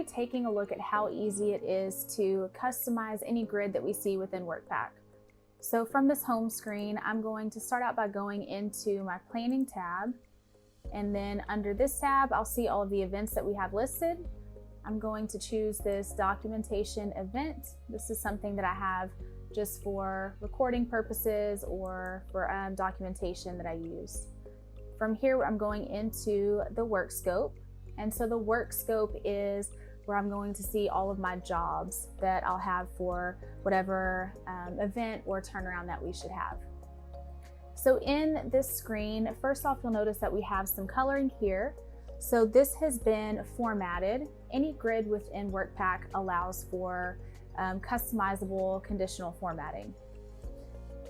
be taking a look at how easy it is to customize any grid that we see within WorkPAK. So from this home screen, I'm going to start out by going into my planning tab. And then under this tab, I'll see all of the events that we have listed. I'm going to choose this documentation event. This is something that I have just for recording purposes or for documentation that I use. From here, I'm going into the work scope. And so the work scope is where I'm going to see all of my jobs that I'll have for whatever event or turnaround that we should have. So in this screen, first off, you'll notice that we have some coloring here. So this has been formatted. Any grid within WorkPAK allows for customizable conditional formatting.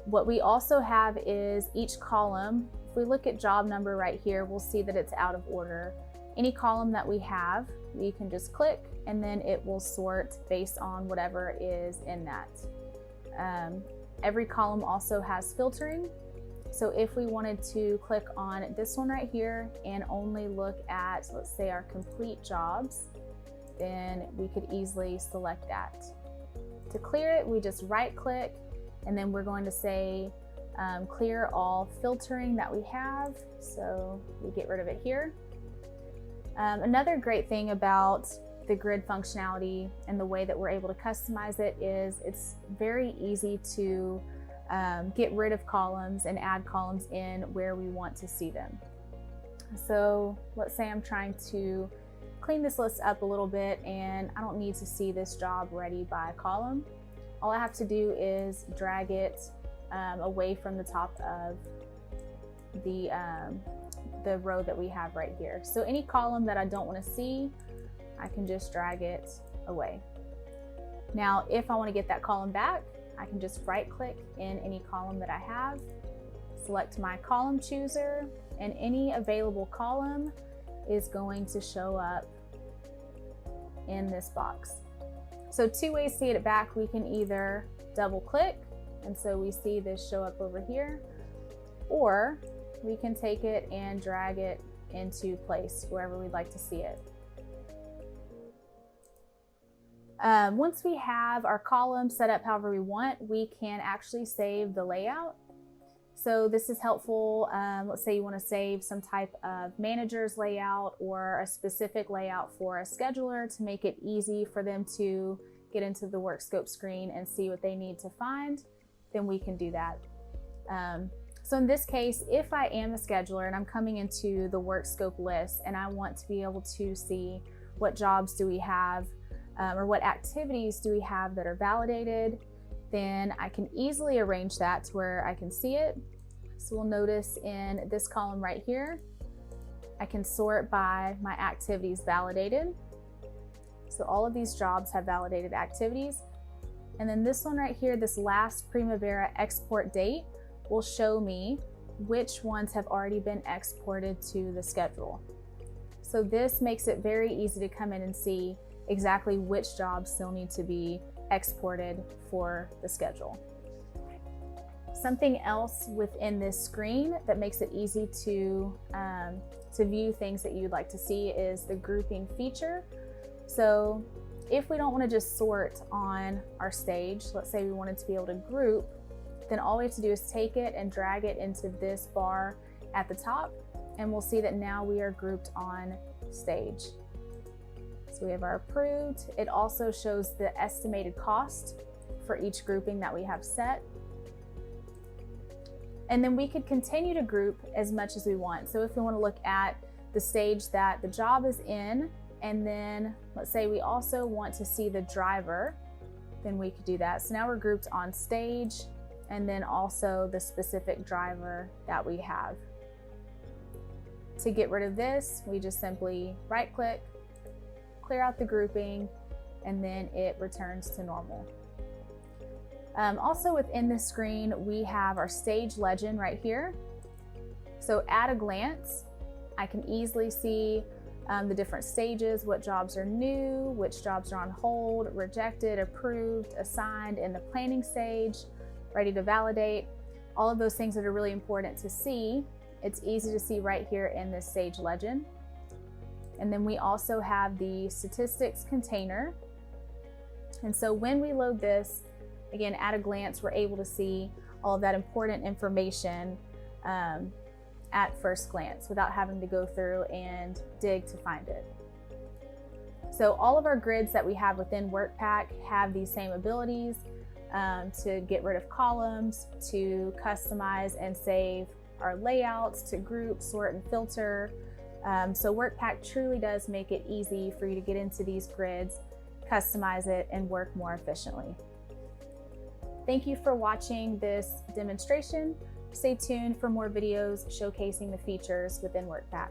What we also have is each column. If we look at job number right here, we'll see that it's out of order. Any column that we have, we can just click and then it will sort based on whatever is in that. Every column also has filtering. So if we wanted to click on this one right here and only look at, let's say, our complete jobs, then we could easily select that. To clear it, we just right click and then we're going to say clear all filtering that we have. So we get rid of it here. Another great thing about the grid functionality and the way that we're able to customize it is it's very easy to get rid of columns and add columns in where we want to see them. So let's say I'm trying to clean this list up a little bit and I don't need to see this job ready by column. All I have to do is drag it away from the top of the row that we have right here. So any column that I don't want to see, I can just drag it away. Now, if I want to get that column back, I can just right click in any column that I have, select my column chooser, and any available column is going to show up in this box. So two ways to get it back. We can either double click, and so we see this show up over here, or we can take it and drag it into place wherever we'd like to see it. Once we have our column set up however we want, we can actually save the layout. So this is helpful. Let's say you want to save some type of manager's layout or a specific layout for a scheduler to make it easy for them to get into the work scope screen and see what they need to find, then we can do that. So in this case, if I am the scheduler and I'm coming into the work scope list and I want to be able to see what jobs do we have or what activities do we have that are validated, then I can easily arrange that to where I can see it. So we'll notice in this column right here, I can sort by my activities validated. So all of these jobs have validated activities. And then this one right here, this last Primavera export date, will show me which ones have already been exported to the schedule. So this makes it very easy to come in and see exactly which jobs still need to be exported for the schedule. Something else within this screen that makes it easy to view things that you'd like to see is the grouping feature. So if we don't want to just sort on our stage, let's say we wanted to be able to group, then all we have to do is take it and drag it into this bar at the top, and we'll see that now we are grouped on stage. So we have our approved. It also shows the estimated cost for each grouping that we have set. And then we could continue to group as much as we want. So if we want to look at the stage that the job is in, and then let's say we also want to see the driver, then we could do that. So now we're grouped on stage, and then also the specific driver that we have. To get rid of this, we just simply right click, clear out the grouping, and then it returns to normal. Also within this screen, we have our stage legend right here. So at a glance, I can easily see the different stages, what jobs are new, which jobs are on hold, rejected, approved, assigned in the planning stage, ready to validate, all of those things that are really important to see. It's easy to see right here in this stage legend. And then we also have the statistics container. And so when we load this, again, at a glance, we're able to see all of that important information at first glance without having to go through and dig to find it. So all of our grids that we have within WorkPAK have these same abilities to get rid of columns, to customize and save our layouts, to group, sort, and filter. So WorkPAK truly does make it easy for you to get into these grids, customize it, and work more efficiently. Thank you for watching this demonstration. Stay tuned for more videos showcasing the features within WorkPAK.